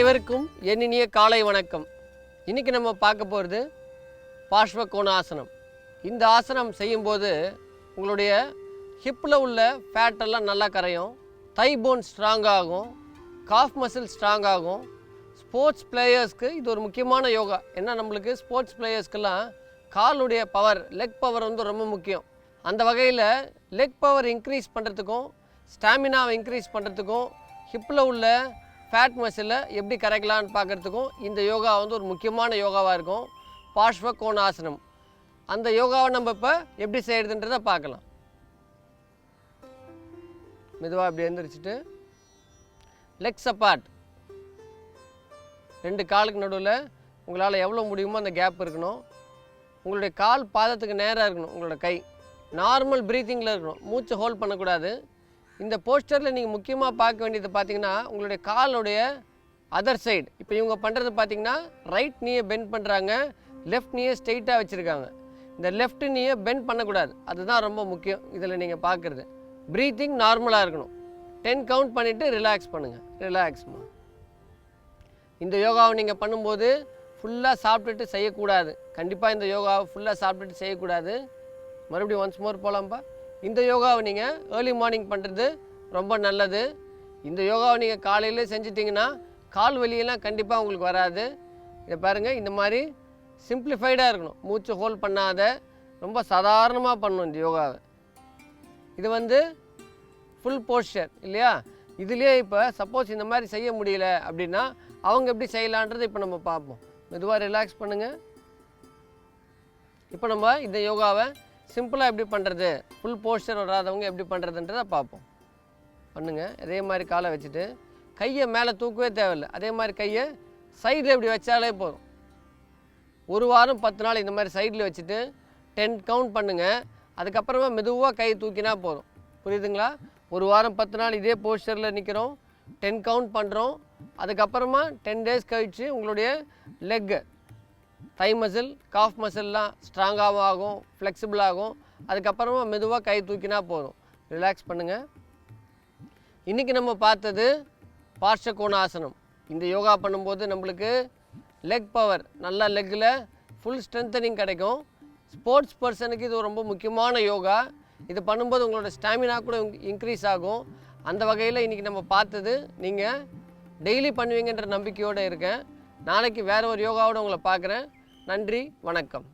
அனைவருக்கும் என் இனிய காலை வணக்கம். இன்றைக்கி நம்ம பார்க்க போகிறது பார்ஷ்வகோணாசனம். இந்த ஆசனம் செய்யும்போது உங்களுடைய ஹிப்பில் உள்ள ஃபேட்டெல்லாம் நல்லா கரையும், தை போன் ஸ்ட்ராங் ஆகும், காஃப் மசில் ஸ்ட்ராங் ஆகும். ஸ்போர்ட்ஸ் பிளேயர்ஸ்க்கு இது ஒரு முக்கியமான யோகா. ஏன்னா நம்மளுக்கு ஸ்போர்ட்ஸ் பிளேயர்ஸ்க்கெல்லாம் காலுடைய பவர், லெக் பவர் வந்து ரொம்ப முக்கியம். அந்த வகையில் லெக் பவர் இன்க்ரீஸ் பண்ணுறதுக்கும் ஸ்டாமினாவை இன்க்ரீஸ் பண்ணுறதுக்கும் ஹிப்பில் உள்ள ஃபேட் மசிலை எப்படி கரைக்கலான்னு பார்க்குறதுக்கும் இந்த யோகா வந்து ஒரு முக்கியமான யோகாவாக இருக்கும், பார்ஷ்வகோணாசனம். அந்த யோகாவை நம்ம இப்போ எப்படி செய்கிறதுன்றதை பார்க்கலாம். மெதுவாக இப்படி எழுந்திரிச்சிட்டு லெக்ஸ் அப்பார்ட், ரெண்டு காலுக்கு நடுவில் உங்களால் எவ்வளோ முடியுமோ அந்த கேப் இருக்கணும். உங்களுடைய கால் பாதத்துக்கு நேராக இருக்கணும். உங்களோட கை நார்மல் ப்ரீத்திங்கில் இருக்கணும், மூச்சை ஹோல்ட் பண்ணக்கூடாது. இந்த போஸ்டரில் நீங்கள் முக்கியமாக பார்க்க வேண்டியது பார்த்தீங்கன்னா உங்களுடைய காலுடைய அதர் சைடு. இப்போ இவங்க பண்ணுறது பார்த்தீங்கன்னா ரைட் நீயை பெண்ட் பண்ணுறாங்க, லெஃப்ட் நீயை ஸ்ட்ரெயிட்டாக வச்சுருக்காங்க. இந்த லெஃப்ட் நீயை பெண்ட் பண்ணக்கூடாது, அதுதான் ரொம்ப முக்கியம். இதில் நீங்கள் பார்க்குறது ப்ரீத்திங் நார்மலாக இருக்கணும். 10 கவுண்ட் பண்ணிவிட்டு ரிலாக்ஸ் பண்ணுங்கள். ரிலாக்ஸ்மா. இந்த யோகாவை நீங்கள் பண்ணும்போது ஃபுல்லாக சாப்பிட்டுட்டு செய்யக்கூடாது. கண்டிப்பாக இந்த யோகாவை ஃபுல்லாக சாப்பிட்டுட்டு செய்யக்கூடாது. மறுபடியும் ஒன்ஸ் மோர் போகலாம்ப்பா. இந்த யோகாவை நீங்கள் ஏர்லி மார்னிங் பண்ணுறது ரொம்ப நல்லது. இந்த யோகாவை நீங்கள் காலையிலே செஞ்சிட்டிங்கன்னா கால் வலியெல்லாம் கண்டிப்பாக உங்களுக்கு வராது. இதை பாருங்கள், இந்த மாதிரி சிம்பிளிஃபைடாக இருக்கணும், மூச்சு ஹோல்ட் பண்ணாத, ரொம்ப சாதாரணமாக பண்ணணும் இந்த யோகாவை. இது வந்து ஃபுல் போஸ்டர் இல்லையா? இதுலேயே இப்போ சப்போஸ் இந்த மாதிரி செய்ய முடியல அப்படின்னா அவங்க எப்படி செய்யலான்றது இப்போ நம்ம பார்ப்போம். மெதுவாக ரிலாக்ஸ் பண்ணுங்கள். இப்போ நம்ம இந்த யோகாவை சிம்பிளாக எப்படி பண்ணுறது, ஃபுல் போஸ்டர் வராதவங்க எப்படி பண்ணுறதுன்றதை பார்ப்போம். பண்ணுங்கள். அதே மாதிரி காலை வச்சுட்டு கையை மேலே தூக்கவே தேவையில்லை. அதே மாதிரி கையை சைடில் இப்படி வச்சாலே போதும். ஒரு வாரம் 10 நாள் இந்த மாதிரி சைடில் வச்சுட்டு 10 கவுண்ட் பண்ணுங்கள். அதுக்கப்புறமா மெதுவாக கை தூக்கினா போதும். புரியுதுங்களா? ஒரு வாரம் 10 நாள் இதே போஸ்டரில் நிற்கிறோம், 10 கவுண்ட் பண்ணுறோம். அதுக்கப்புறமா 10 டேஸ் கழித்து உங்களுடைய லெக்கு, தை மசில், காஃப் மசில்லாம் ஸ்ட்ராங்காகவும் ஆகும், ஃப்ளெக்சிபிள் ஆகும். அதுக்கப்புறமா மெதுவாக கை தூக்கினா போதும். ரிலாக்ஸ் பண்ணுங்கள். இன்றைக்கி நம்ம பார்த்தது பார்ஷ்வகோணாசனம். இந்த யோகா பண்ணும்போது நம்மளுக்கு லெக் பவர், நல்லா லெக்கில் ஃபுல் ஸ்ட்ரென்த்தனிங் கிடைக்கும். ஸ்போர்ட்ஸ் பர்சனுக்கு இது ரொம்ப முக்கியமான யோகா. இது பண்ணும்போது உங்களோட ஸ்டாமினா கூட இன்க்ரீஸ் ஆகும். அந்த வகையில் இன்றைக்கி நம்ம பார்த்தது நீங்கள் டெய்லி பண்ணுவீங்கன்ற நம்பிக்கையோடு இருக்கேன். நாளைக்கு வேறு ஒரு யோகாவோடு உங்களை பார்க்குறேன். நன்றி, வணக்கம்.